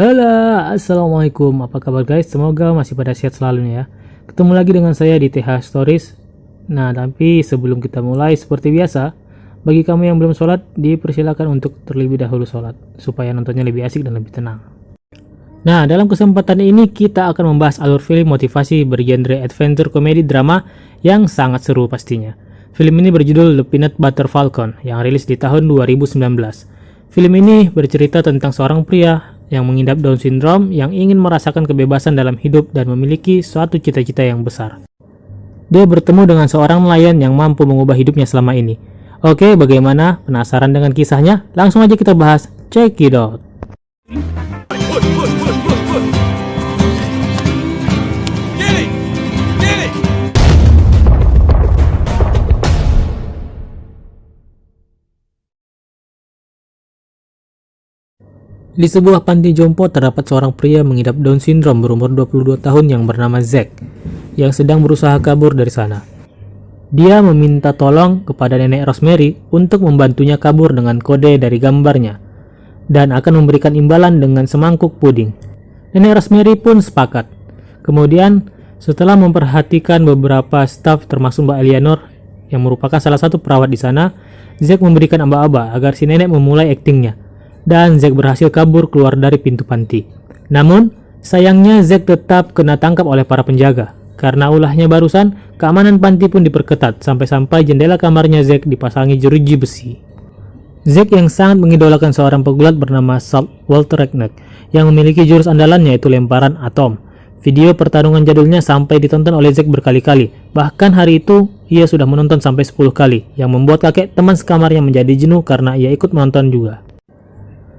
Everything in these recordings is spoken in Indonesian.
Halo, assalamualaikum. Apa kabar guys? Semoga masih pada sehat selalu nih ya. Ketemu lagi dengan saya di TH Stories. Nah, tapi sebelum kita mulai seperti biasa, bagi kamu yang belum sholat, dipersilakan untuk terlebih dahulu sholat supaya nontonnya lebih asik dan lebih tenang. Nah, dalam kesempatan ini kita akan membahas alur film motivasi bergenre adventure komedi drama yang sangat seru pastinya. Film ini berjudul The Peanut Butter Falcon yang rilis di tahun 2019. Film ini bercerita tentang seorang pria yang mengidap Down syndrome yang ingin merasakan kebebasan dalam hidup dan memiliki suatu cita-cita yang besar. Dia bertemu dengan seorang nelayan yang mampu mengubah hidupnya selama ini. Oke, bagaimana? Penasaran dengan kisahnya? Langsung aja kita bahas. Check it out. Di sebuah panti jompo terdapat seorang pria mengidap Down syndrome berumur 22 tahun yang bernama Zack, yang sedang berusaha kabur dari sana. Dia meminta tolong kepada nenek Rosemary untuk membantunya kabur dengan kode dari gambarnya, dan akan memberikan imbalan dengan semangkuk puding. Nenek Rosemary pun sepakat. Kemudian, setelah memperhatikan beberapa staf termasuk Mbak Eleanor, yang merupakan salah satu perawat di sana, Zack memberikan aba-aba agar si nenek memulai aktingnya. Dan Zack berhasil kabur keluar dari pintu panti. Namun, sayangnya Zack tetap kena tangkap oleh para penjaga. Karena ulahnya barusan, keamanan panti pun diperketat sampai-sampai jendela kamarnya Zack dipasangi jeruji besi. Zack yang sangat mengidolakan seorang pegulat bernama Salt Wozniak yang memiliki jurus andalannya yaitu lemparan atom. Video pertarungan jadulnya sampai ditonton oleh Zack berkali-kali. Bahkan hari itu, ia sudah menonton sampai 10 kali, yang membuat kakek teman sekamarnya menjadi jenuh karena ia ikut menonton juga.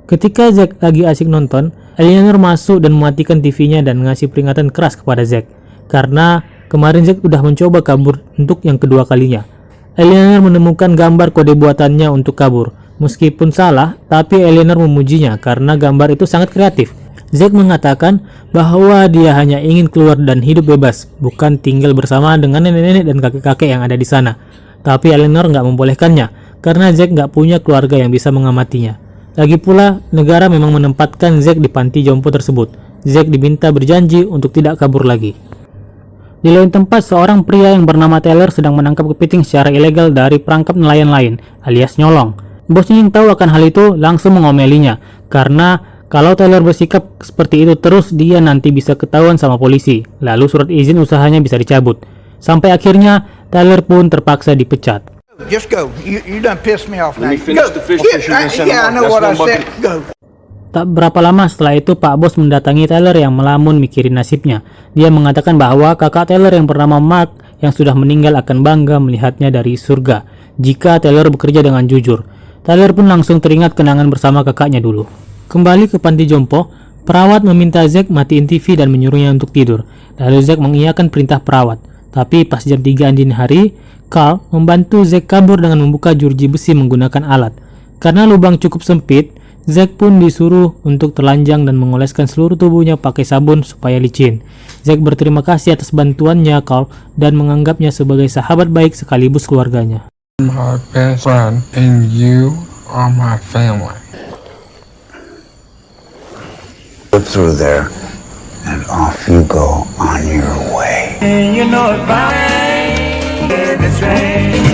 Ketika Zack lagi asik nonton, Eleanor masuk dan mematikan TV-nya dan ngasih peringatan keras kepada Zack. Karena kemarin Zack udah mencoba kabur untuk yang kedua kalinya. Eleanor menemukan gambar kode buatannya untuk kabur. Meskipun salah, tapi Eleanor memujinya karena gambar itu sangat kreatif. Zack mengatakan bahwa dia hanya ingin keluar dan hidup bebas, bukan tinggal bersama dengan nenek-nenek dan kakek-kakek yang ada di sana. Tapi Eleanor nggak membolehkannya, karena Zack nggak punya keluarga yang bisa mengamatinya. Lagi pula, negara memang menempatkan Zack di panti jompo tersebut. Zack diminta berjanji untuk tidak kabur lagi. Di lain tempat, seorang pria yang bernama Taylor sedang menangkap kepiting secara ilegal dari perangkap nelayan lain, alias nyolong. Bosnya yang tahu akan hal itu langsung mengomelinya, karena kalau Taylor bersikap seperti itu terus, dia nanti bisa ketahuan sama polisi. Lalu surat izin usahanya bisa dicabut. Sampai akhirnya, Taylor pun terpaksa dipecat. Just go. You done pissed me off now. When you finish the fish, you're gonna send Yeah, I them know off. what I That's no said. Go. Tak berapa lama setelah itu, Pak Bos mendatangi Taylor yang melamun mikirin nasibnya. Dia mengatakan bahwa kakak Taylor yang bernama Mark yang sudah meninggal akan bangga melihatnya dari surga jika Taylor bekerja dengan jujur. Taylor pun langsung teringat kenangan bersama kakaknya dulu. Kembali ke panti jompo, perawat meminta Zack matiin TV dan menyuruhnya untuk tidur. Lalu Zack mengiyakan perintah perawat. Tapi pas jam 3 dini hari, Carl membantu Zack kabur dengan membuka jeruji besi menggunakan alat. Karena lubang cukup sempit, Zack pun disuruh untuk telanjang dan mengoleskan seluruh tubuhnya pakai sabun supaya licin. Zack berterima kasih atas bantuannya Carl dan menganggapnya sebagai sahabat baik sekaligus keluarganya. My best friend and you are my family. Go through there and off you go on your way. You know it's fine. It's rain.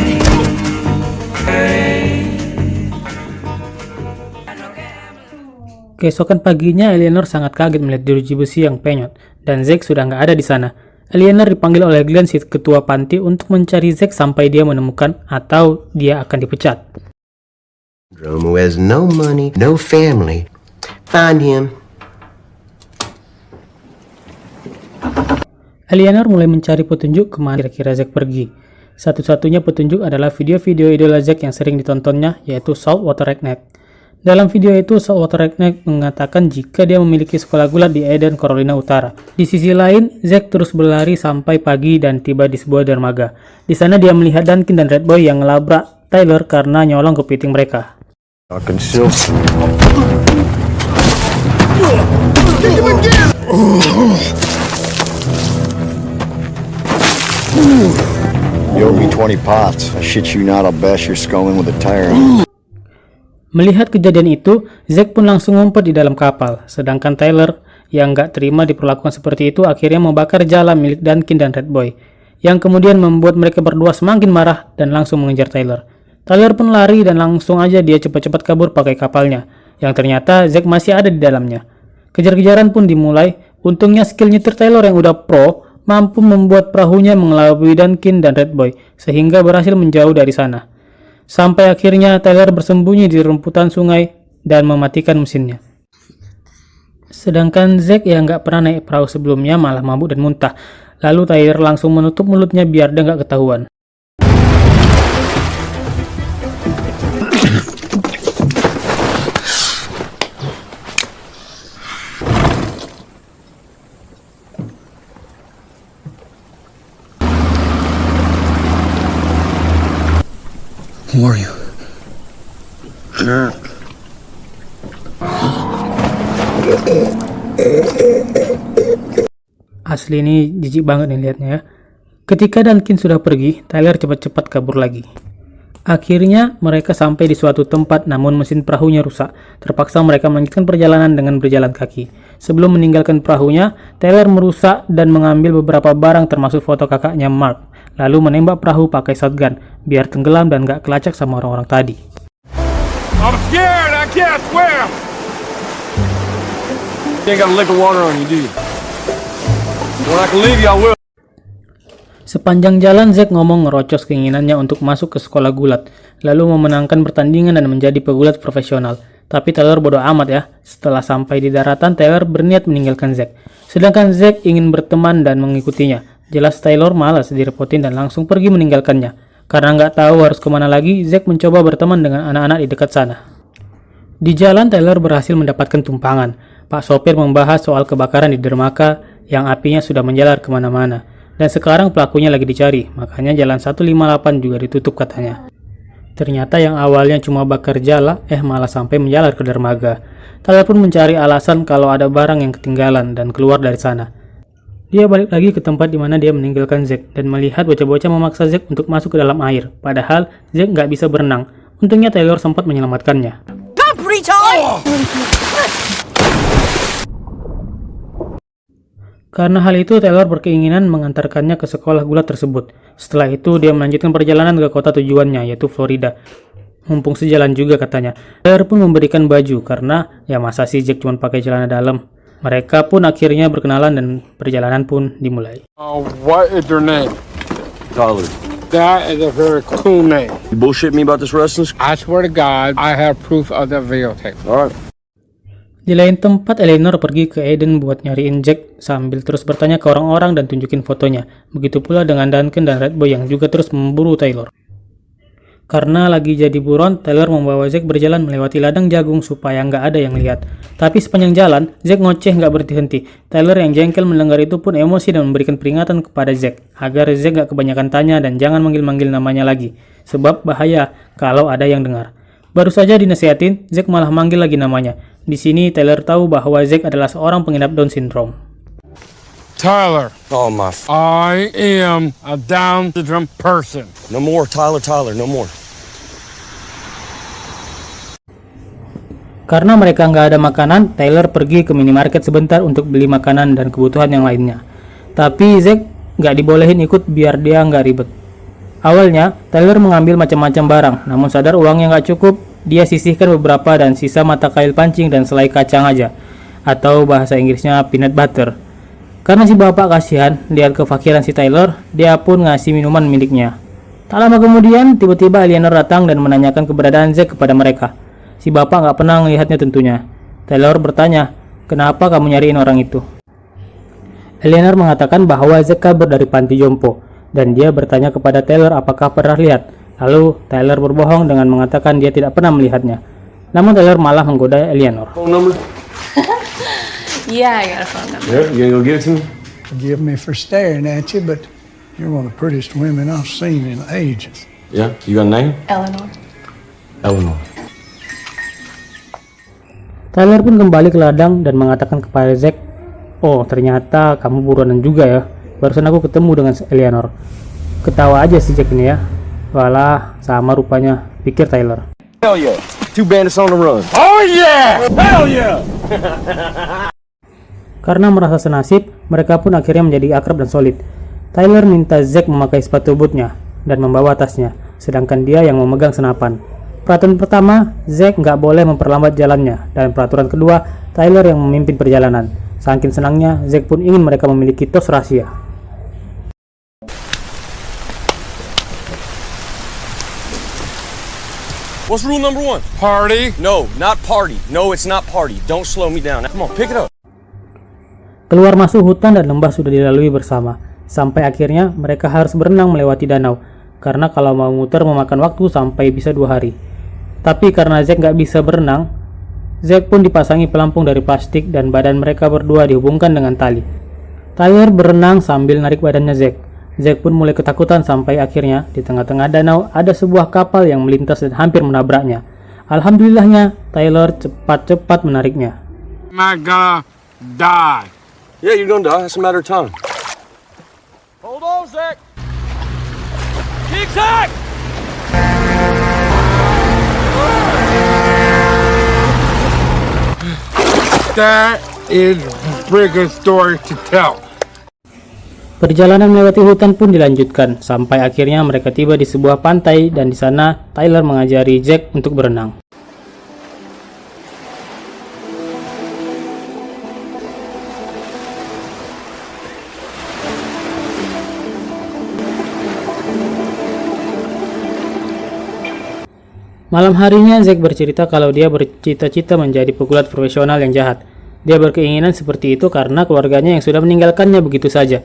Keesokan paginya, Eleanor sangat kaget melihat jeruji besi yang penyot, dan Zack sudah nggak ada di sana. Eleanor dipanggil oleh Glenn, si ketua panti, untuk mencari Zack sampai dia menemukan atau dia akan dipecat. Who has no money, no family. Find him. Eleanor mulai mencari petunjuk kemana kira-kira Zack pergi. Satu-satunya petunjuk adalah video-video idola Zack yang sering ditontonnya, yaitu Salt Wozniak. Dalam video itu, Salt Wozniak mengatakan jika dia memiliki sekolah gulat di Eden, Carolina Utara. Di sisi lain, Zack terus berlari sampai pagi dan tiba di sebuah dermaga. Di sana dia melihat Duncan dan Red Boy yang ngelabrak Taylor karena nyolong kepiting mereka. I can still. You owe me 20 pots. I shit you not, I'll bash your skull in with a tire. Melihat kejadian itu, Zack pun langsung ngumpet di dalam kapal, sedangkan Tyler yang gak terima diperlakukan seperti itu akhirnya membakar jala milik Duncan dan Red Boy, yang kemudian membuat mereka berdua semakin marah dan langsung mengejar Tyler. Tyler pun lari dan langsung aja dia cepat-cepat kabur pakai kapalnya, yang ternyata Zack masih ada di dalamnya. Kejar-kejaran pun dimulai. Untungnya skill nyetir Tyler yang udah pro mampu membuat perahunya mengelabui Duncan dan Red Boy, sehingga berhasil menjauh dari sana. Sampai akhirnya Tyler bersembunyi di rumputan sungai dan mematikan mesinnya. Sedangkan Zack yang gak pernah naik perahu sebelumnya malah mabuk dan muntah. Lalu Tyler langsung menutup mulutnya biar dia gak ketahuan. Who are you? Asli ini jijik banget nih liatnya ya. Ketika Duncan sudah pergi, Tyler cepat-cepat kabur lagi. Akhirnya mereka sampai di suatu tempat namun mesin perahunya rusak. Terpaksa mereka melanjutkan perjalanan dengan berjalan kaki. Sebelum meninggalkan perahunya, Tyler merusak dan mengambil beberapa barang termasuk foto kakaknya Mark. Lalu menembak perahu pakai shotgun biar tenggelam dan gak kelacak sama orang-orang tadi. I'm scared, I can't swim. You ain't got a lick of water on you, do you? When I can leave you, I will. Sepanjang jalan, Zack ngomong ngerocos keinginannya untuk masuk ke sekolah gulat, lalu memenangkan pertandingan dan menjadi pegulat profesional. Tapi Tyler bodoh amat ya. Setelah sampai di daratan, Tyler berniat meninggalkan Zack. Sedangkan Zack ingin berteman dan mengikutinya. Jelas Tyler malas direpotin dan langsung pergi meninggalkannya. Karena nggak tahu harus kemana lagi, Zack mencoba berteman dengan anak-anak di dekat sana. Di jalan, Tyler berhasil mendapatkan tumpangan. Pak sopir membahas soal kebakaran di dermaga yang apinya sudah menjalar kemana-mana. Dan sekarang pelakunya lagi dicari, makanya jalan 158 juga ditutup katanya. Ternyata yang awalnya cuma bakar jala, malah sampai menjalar ke dermaga. Tyler pun mencari alasan kalau ada barang yang ketinggalan dan keluar dari sana. Dia balik lagi ke tempat di mana dia meninggalkan Zack dan melihat bocah-bocah memaksa Zack untuk masuk ke dalam air. Padahal Zack nggak bisa berenang. Untungnya Tyler sempat menyelamatkannya. Karena hal itu, Tyler berkeinginan mengantarkannya ke sekolah gulat tersebut. Setelah itu, dia melanjutkan perjalanan ke kota tujuannya, yaitu Florida. Mumpung sejalan juga katanya. Tyler pun memberikan baju, karena ya masa sih Zack cuma pakai celana dalam. Mereka pun akhirnya berkenalan dan perjalanan pun dimulai. What is your name? Tyler. That is a very cool name. You bullshit me about this wrestling? I swear to God, I have proof of the videotape. All right. Di lain tempat, Eleanor pergi ke Eden buat nyariin Zack sambil terus bertanya ke orang-orang dan tunjukin fotonya. Begitu pula dengan Duncan dan Red Boy yang juga terus memburu Tyler. Karena lagi jadi buron, Tyler membawa Zack berjalan melewati ladang jagung supaya nggak ada yang lihat. Tapi sepanjang jalan, Zack ngoceh nggak berhenti. Tyler yang jengkel mendengar itu pun emosi dan memberikan peringatan kepada Zack agar Zack nggak kebanyakan tanya dan jangan manggil-manggil namanya lagi, sebab bahaya kalau ada yang dengar. Baru saja dinasihatin, Zack malah manggil lagi namanya. Di sini Tyler tahu bahwa Zack adalah seorang pengidap Down syndrome. Tyler, Oh, my. I am a Down syndrome person. No more, Tyler, no more. Karena mereka nggak ada makanan, Tyler pergi ke minimarket sebentar untuk beli makanan dan kebutuhan yang lainnya. Tapi Zack nggak dibolehin ikut biar dia nggak ribet. Awalnya, Tyler mengambil macam-macam barang, namun sadar uangnya nggak cukup, dia sisihkan beberapa dan sisa mata kail pancing dan selai kacang aja, atau bahasa Inggrisnya peanut butter. Karena si bapak kasihan lihat kefakiran si Tyler, dia pun ngasih minuman miliknya. Tak lama kemudian, tiba-tiba Eleanor datang dan menanyakan keberadaan Zack kepada mereka. Si bapak nggak pernah melihatnya tentunya. Tyler bertanya, kenapa kamu nyariin orang itu? Eleanor mengatakan bahwa Zack kabur dari panti jompo, dan dia bertanya kepada Tyler apakah pernah lihat. Lalu Tyler berbohong dengan mengatakan dia tidak pernah melihatnya. Namun Tyler malah menggoda Eleanor. Phone number? Yeah, I got a phone number. Yeah, you gonna go give it to me? Forgive me for staring at you, but you're one of the prettiest women I've seen in ages. Yeah, you got a name? Eleanor. Eleanor. Tyler pun kembali ke ladang dan mengatakan kepada Zack, oh ternyata kamu buronan juga ya. Barusan aku ketemu dengan Eleanor. Ketawa aja si Zack ini ya. Walah, sama rupanya, pikir Tyler. Hell yeah. Two bandits on the run. Oh yeah! Hell yeah! Karena merasa senasib, mereka pun akhirnya menjadi akrab dan solid. Tyler minta Zack memakai sepatu bootnya dan membawa tasnya, sedangkan dia yang memegang senapan. Peraturan pertama, Zack nggak boleh memperlambat jalannya, dan peraturan kedua, Tyler yang memimpin perjalanan. Saking senangnya, Zack pun ingin mereka memiliki tos rahasia. What's rule number 1? Party. No, not party. No, it's not party. Don't slow me down. Come on, pick it up. Keluar masuk hutan dan lembah sudah dilalui bersama, sampai akhirnya mereka harus berenang melewati danau, karena kalau mau muter memakan waktu sampai bisa 2 hari. Tapi karena Zack nggak bisa berenang, Zack pun dipasangi pelampung dari plastik dan badan mereka berdua dihubungkan dengan tali. Tyler berenang sambil narik badannya Zack. Zack pun mulai ketakutan sampai akhirnya di tengah-tengah danau ada sebuah kapal yang melintas dan hampir menabraknya. Alhamdulillahnya, Tyler cepat-cepat menariknya. Am I gonna die? Yeah, you're gonna die. It's a matter of time. Hold on, Zach. Kick Zach! That is the biggest story to tell. Perjalanan melewati hutan pun dilanjutkan sampai akhirnya mereka tiba di sebuah pantai dan di sana Tyler mengajari Zack untuk berenang. Malam harinya Zack bercerita kalau dia bercita-cita menjadi pegulat profesional yang jahat. Dia berkeinginan seperti itu karena keluarganya yang sudah meninggalkannya begitu saja.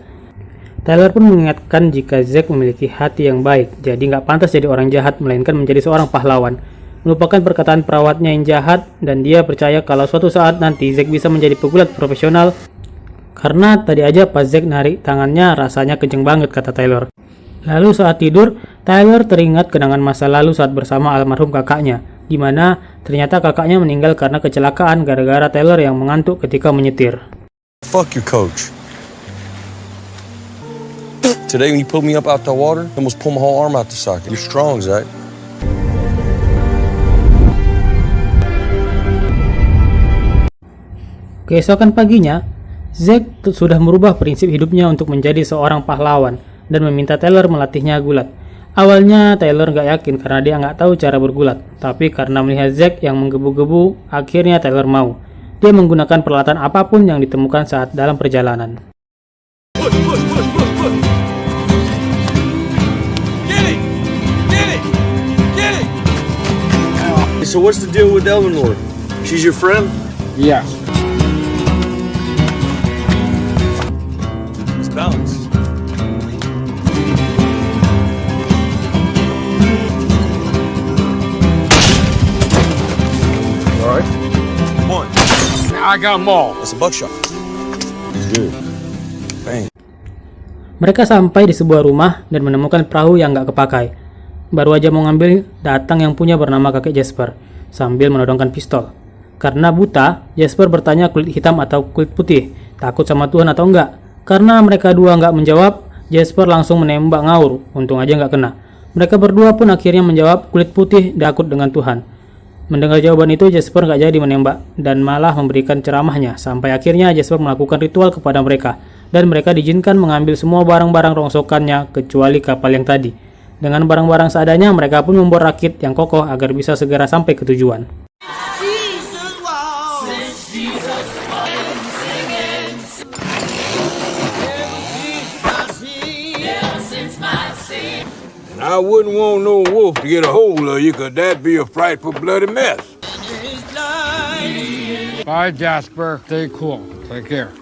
Tyler pun mengingatkan jika Zack memiliki hati yang baik, jadi nggak pantas jadi orang jahat, melainkan menjadi seorang pahlawan. Melupakan perkataan perawatnya yang jahat, dan dia percaya kalau suatu saat nanti Zack bisa menjadi pegulat profesional. Karena tadi aja pas Zack narik tangannya rasanya kenceng banget, kata Tyler. Lalu saat tidur, Tyler teringat kenangan masa lalu saat bersama almarhum kakaknya, di mana ternyata kakaknya meninggal karena kecelakaan gara-gara Tyler yang mengantuk ketika menyetir. Fuck your coach. Today when you pulled me up out the water, I almost pulled my whole arm out the socket. You're strong, Zach. Keesokan paginya, Zack sudah merubah prinsip hidupnya untuk menjadi seorang pahlawan dan meminta Tyler melatihnya gulat. Awalnya Tyler nggak yakin karena dia nggak tahu cara bergulat, tapi karena melihat Zack yang menggebu-gebu, akhirnya Tyler mau. Dia menggunakan peralatan apapun yang ditemukan saat dalam perjalanan. So what's the deal with Eleanor? She's your friend? Yes. It's balanced. All right. One. I got them all. That's a buckshot. It's good. Bang. Mereka sampai di sebuah rumah dan menemukan perahu yang nggak kepakai. Baru aja mau ngambil, datang yang punya bernama kakek Jasper, sambil menodongkan pistol. Karena buta, Jasper bertanya kulit hitam atau kulit putih, takut sama Tuhan atau enggak. Karena mereka dua nggak menjawab, Jasper langsung menembak ngaur, untung aja nggak kena. Mereka berdua pun akhirnya menjawab kulit putih takut dengan Tuhan. Mendengar jawaban itu, Jasper nggak jadi menembak, dan malah memberikan ceramahnya, sampai akhirnya Jasper melakukan ritual kepada mereka, dan mereka diizinkan mengambil semua barang-barang rongsokannya, kecuali kapal yang tadi. Dengan barang-barang seadanya, mereka pun membuat rakit yang kokoh agar bisa segera sampai ke tujuan. I wouldn't want no wolf to get a hold of you, cause that'd be a frightful bloody mess. Bye, Jasper. Stay cool. Take care.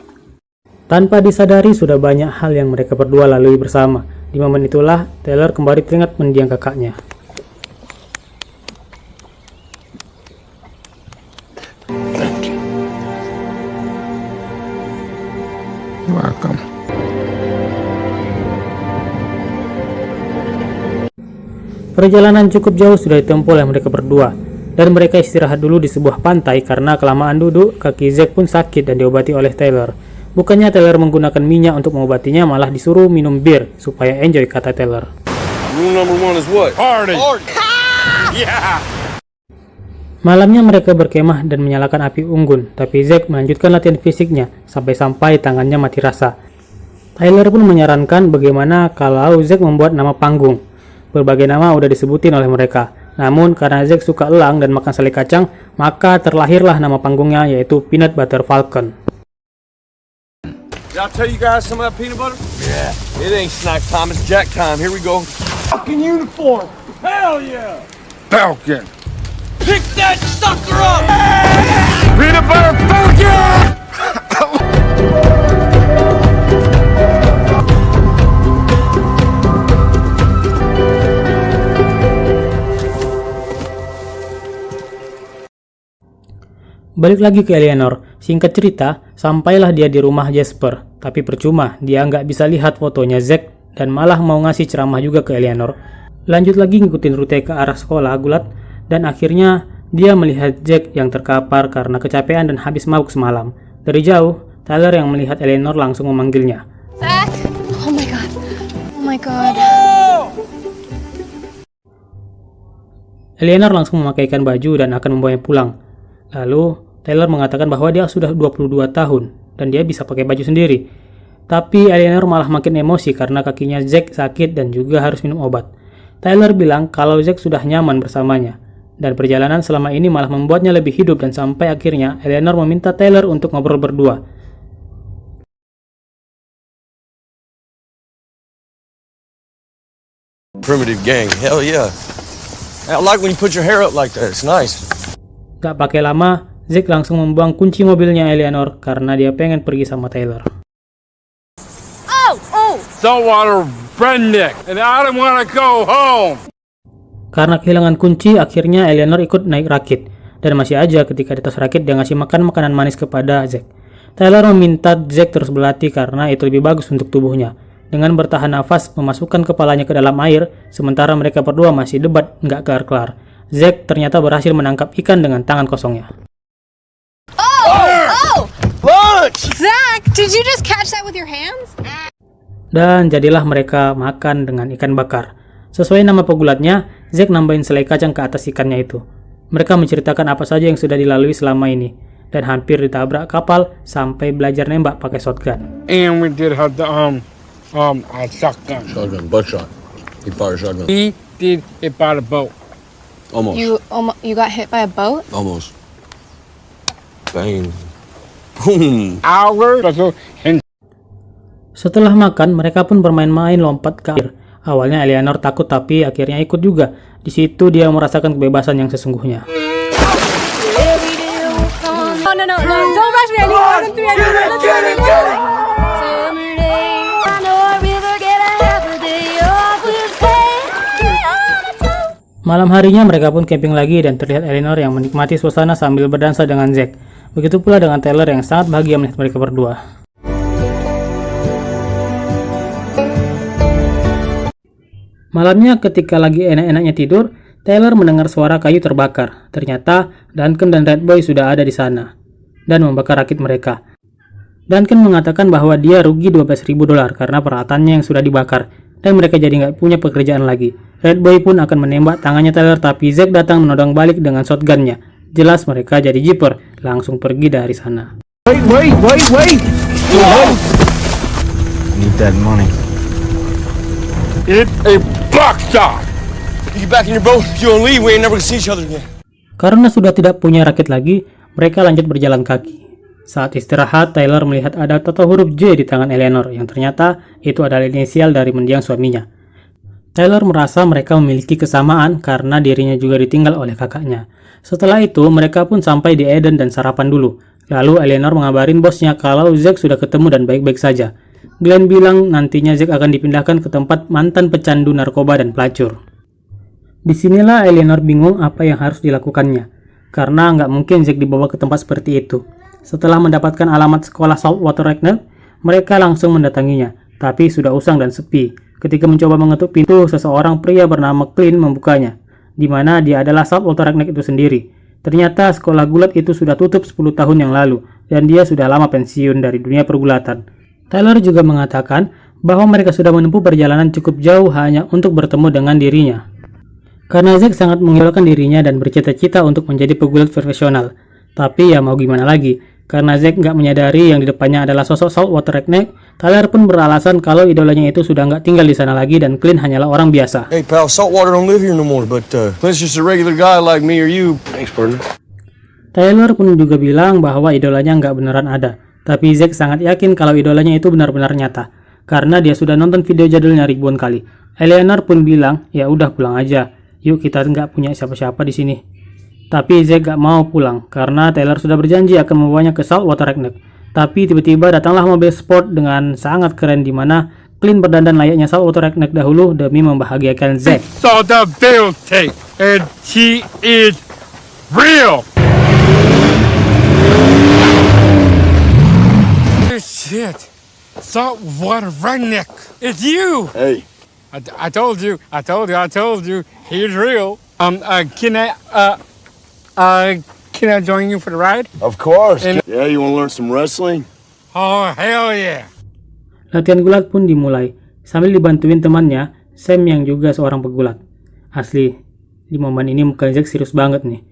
Tanpa disadari, sudah banyak hal yang mereka berdua lalui bersama. Di momen itulah, Tyler kembali teringat mendiang kakaknya. Welcome. Perjalanan cukup jauh sudah ditempuh oleh mereka berdua, dan mereka istirahat dulu di sebuah pantai karena kelamaan duduk, kaki Zack pun sakit dan diobati oleh Tyler. Bukannya Tyler menggunakan minyak untuk mengobatinya, malah disuruh minum bir supaya enjoy, kata Tyler. Rule number 1 is what? Party. Party. Yeah. Malamnya mereka berkemah dan menyalakan api unggun, tapi Zack melanjutkan latihan fisiknya sampai-sampai tangannya mati rasa. Tyler pun menyarankan bagaimana kalau Zack membuat nama panggung. Berbagai nama udah disebutin oleh mereka. Namun karena Zack suka elang dan makan selai kacang, maka terlahirlah nama panggungnya yaitu Peanut Butter Falcon. Did I tell you guys some of that peanut butter? Yeah. It ain't snack time, it's jack time. Here we go. Fucking uniform. Hell yeah. Falcon. Pick that sucker up! Peanut butter Falcon! Balik lagi ke Eleanor. Singkat cerita, sampailah dia di rumah Jasper. Tapi percuma, dia nggak bisa lihat fotonya Zack dan malah mau ngasih ceramah juga ke Eleanor. Lanjut lagi ngikutin rute ke arah sekolah gulat, dan akhirnya dia melihat Zack yang terkapar karena kecapean dan habis mabuk semalam. Dari jauh, Tyler yang melihat Eleanor langsung memanggilnya. Zack! Oh my god. Oh my god. Eleanor langsung memakaikan baju dan akan membawanya pulang. Lalu, Tyler mengatakan bahwa dia sudah 22 tahun dan dia bisa pakai baju sendiri. Tapi Eleanor malah makin emosi karena kakinya Zack sakit dan juga harus minum obat. Tyler bilang kalau Zack sudah nyaman bersamanya. Dan perjalanan selama ini malah membuatnya lebih hidup dan sampai akhirnya Eleanor meminta Tyler untuk ngobrol berdua. Primitive gang, hell yeah. I like when you put your hair up like that, it's nice. Gak pakai lama, Zack langsung membuang kunci mobilnya Eleanor karena dia pengen pergi sama Tyler. Saltwater redneck, and I don't want to go home. Karena kehilangan kunci, akhirnya Eleanor ikut naik rakit. Dan masih aja ketika di atas rakit dia ngasih makan makanan manis kepada Zack. Tyler meminta Zack terus berlatih karena itu lebih bagus untuk tubuhnya. Dengan bertahan nafas, memasukkan kepalanya ke dalam air, sementara mereka berdua masih debat nggak kelar-kelar. Zack ternyata berhasil menangkap ikan dengan tangan kosongnya. Lunch! Zack, did you just catch that with your hands? Dan jadilah mereka makan dengan ikan bakar. Sesuai nama pegulatnya, Zack nambahin selai kacang ke atas ikannya itu. Mereka menceritakan apa saja yang sudah dilalui selama ini, dan hampir ditabrak kapal sampai belajar nembak pakai shotgun. And we did have the shotgun. Shotgun, buckshot. He fired shotgun. We did it by the boat. Almost. You got hit by a boat? Almost. Bang. Boom. And Setelah makan, mereka pun bermain-main lompat ke air. Awalnya Eleanor takut tapi akhirnya ikut juga. Di situ dia merasakan kebebasan yang sesungguhnya. No, don't rush me. I need more than 3. Malam harinya mereka pun camping lagi dan terlihat Eleanor yang menikmati suasana sambil berdansa dengan Zack. Begitu pula dengan Tyler yang sangat bahagia melihat mereka berdua. Malamnya ketika lagi enak-enaknya tidur, Tyler mendengar suara kayu terbakar. Ternyata Duncan dan Red Boy sudah ada di sana dan membakar rakit mereka. Duncan mengatakan bahwa dia rugi $12.000 karena peralatannya yang sudah dibakar dan mereka jadi nggak punya pekerjaan lagi. Red Boy pun akan menembak tangannya Tyler tapi Zack datang menodong balik dengan shotgunnya. Jelas mereka jadi jiper, langsung pergi dari sana. Wait. Need that money. It's a box shot. You get back in your boat, you don't leave, we ain't never gonna see each other again. Karena sudah tidak punya rakit lagi, mereka lanjut berjalan kaki. Saat istirahat, Tyler melihat ada tato huruf J di tangan Eleanor yang ternyata itu adalah inisial dari mendiang suaminya. Tyler merasa mereka memiliki kesamaan karena dirinya juga ditinggal oleh kakaknya. Setelah itu, mereka pun sampai di Eden dan sarapan dulu. Lalu Eleanor mengabarin bosnya kalau Zack sudah ketemu dan baik-baik saja. Glenn bilang nantinya Zack akan dipindahkan ke tempat mantan pecandu narkoba dan pelacur. Disinilah Eleanor bingung apa yang harus dilakukannya, karena nggak mungkin Zack dibawa ke tempat seperti itu. Setelah mendapatkan alamat sekolah Saltwater Redneck, mereka langsung mendatanginya, tapi sudah usang dan sepi. Ketika mencoba mengetuk pintu, seseorang pria bernama Clint membukanya, di mana dia adalah Saltwater Redneck itu sendiri. Ternyata sekolah gulat itu sudah tutup 10 tahun yang lalu, dan dia sudah lama pensiun dari dunia pergulatan. Tyler juga mengatakan bahwa mereka sudah menempuh perjalanan cukup jauh hanya untuk bertemu dengan dirinya. Karena Zack sangat mengidolakan dirinya dan bercita-cita untuk menjadi pegulat profesional. Tapi ya mau gimana lagi, karena Zack nggak menyadari yang di depannya adalah sosok Saltwater Redneck, Tyler pun beralasan kalau idolanya itu sudah nggak tinggal di sana lagi dan Clint hanyalah orang biasa. Hey, pal, Saltwater don't live here no more, but Clint's just a regular guy like me or you. Thanks, partner. Tyler pun juga bilang bahwa idolanya nggak beneran ada, tapi Zack sangat yakin kalau idolanya itu benar-benar nyata, karena dia sudah nonton video jadulnya ribuan kali. Eleanor pun bilang, ya udah pulang aja, yuk kita nggak punya siapa-siapa di sini. Tapi Zack gak mau pulang, karena Tyler sudah berjanji akan membawanya ke Saltwater Redneck. Tapi tiba-tiba datanglah mobil sport dengan sangat keren di mana Clint berdandan layaknya Saltwater Redneck dahulu demi membahagiakan Zack. Saw the videotape, and she is real. Shit, Saltwater Redneck, it's you. Hey. I told you, he's real. Can I join you for the ride? Of course. Yeah, you want to learn some wrestling? Oh, hell yeah. Latihan gulat pun dimulai, sambil dibantuin temannya, Sam yang juga seorang pegulat. Asli, di momen ini muka Zack serius banget nih.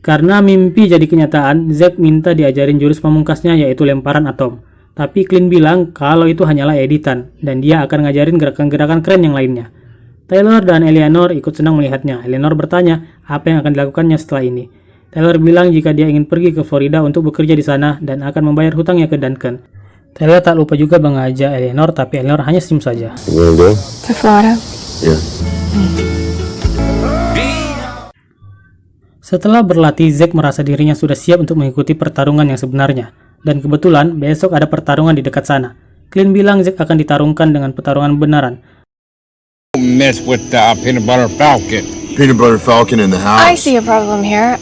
Karena mimpi jadi kenyataan, Zack minta diajarin jurus pamungkasnya yaitu lemparan atom. Tapi Clint bilang kalau itu hanyalah editan, dan dia akan ngajarin gerakan-gerakan keren yang lainnya. Tyler dan Eleanor ikut senang melihatnya. Eleanor bertanya apa yang akan dilakukannya setelah ini. Tyler bilang jika dia ingin pergi ke Florida untuk bekerja di sana dan akan membayar hutangnya ke Duncan. Tyler tak lupa juga mengajak Eleanor, tapi Eleanor hanya senyum saja. To Florida. Yeah. Setelah berlatih, Zack merasa dirinya sudah siap untuk mengikuti pertarungan yang sebenarnya. Dan kebetulan besok ada pertarungan di dekat sana. Clint bilang Zack akan ditarungkan dengan pertarungan beneran. Mess with the peanut butter falcon. Peanut butter falcon in the house. I see a problem here.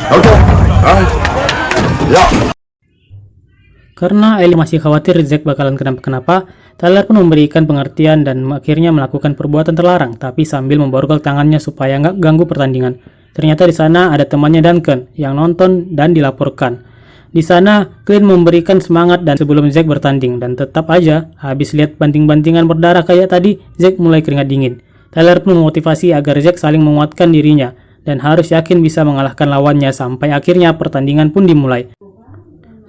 Okay. All right. Yeah. Karena Ellie masih khawatir Zack bakalan kenapa-kenapa, Tyler pun memberikan pengertian dan akhirnya melakukan perbuatan terlarang, tapi sambil memborgol tangannya supaya nggak ganggu pertandingan. Ternyata di sana ada temannya Duncan yang nonton dan dilaporkan. Di sana, Clint memberikan semangat dan sebelum Zack bertanding, dan tetap aja, habis lihat banting-bantingan berdarah kayak tadi, Zack mulai keringat dingin. Tyler pun memotivasi agar Zack saling menguatkan dirinya, dan harus yakin bisa mengalahkan lawannya sampai akhirnya pertandingan pun dimulai.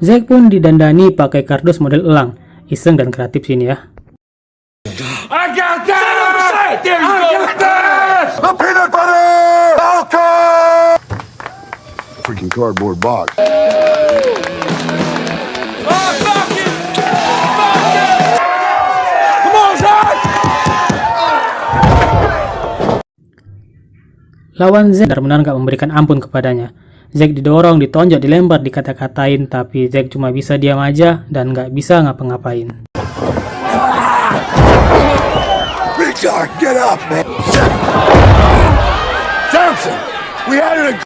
Zack pun didandani pakai kardus model elang. Iseng dan kreatif sini ya. I got that! There you go! A peanut butter falcon. Freaking cardboard box. Come on, Zach! Lawan Zack benar-benar gak memberikan ampun kepadanya. Zack didorong, ditonjok, dilempar, dikata-katain, tapi Zack cuma bisa diam aja dan gak bisa ngapa-ngapain. Richard, get up, man. Samson, we had it.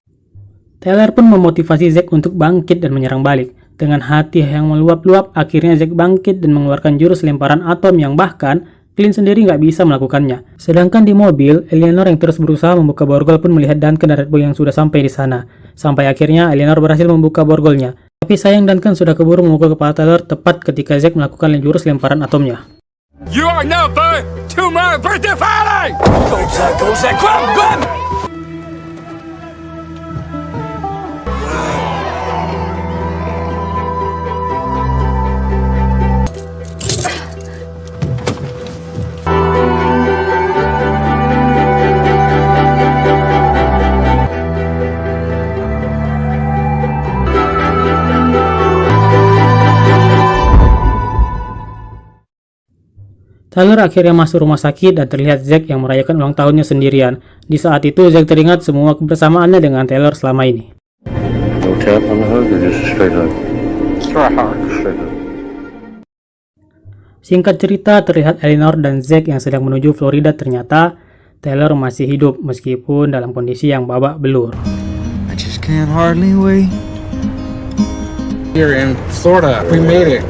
Tyler pun memotivasi Zack untuk bangkit dan menyerang balik. Dengan hati yang meluap-luap, akhirnya Zack bangkit dan mengeluarkan jurus lemparan atom yang bahkan Clint sendiri nggak bisa melakukannya. Sedangkan di mobil, Eleanor yang terus berusaha membuka borgol pun melihat Duncan dan Red Boy yang sudah sampai di sana. Sampai akhirnya Eleanor berhasil membuka borgolnya. Tapi sayang Duncan sudah keburu memukul kepala Tyler tepat ketika Zack melakukan jurus lemparan atomnya. You are number to my birthday party! Go, Zach, grab! Tyler akhirnya masuk rumah sakit dan terlihat Zack yang merayakan ulang tahunnya sendirian. Di saat itu Zack teringat semua kebersamaannya dengan Tyler selama ini. No tap on the hug or just a straight hug? Straight hug. Singkat cerita, terlihat Eleanor dan Zack yang sedang menuju Florida. Ternyata Tyler masih hidup meskipun dalam kondisi yang babak belur. I just can't hardly wait. Here in Florida, we made it.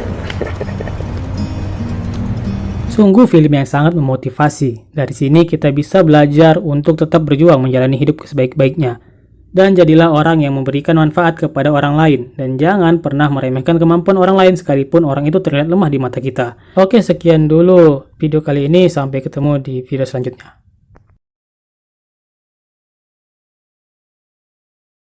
Sungguh film yang sangat memotivasi. Dari sini kita bisa belajar untuk tetap berjuang menjalani hidup sebaik-baiknya. Dan jadilah orang yang memberikan manfaat kepada orang lain. Dan jangan pernah meremehkan kemampuan orang lain sekalipun orang itu terlihat lemah di mata kita. Oke, sekian dulu video kali ini. Sampai ketemu di video selanjutnya.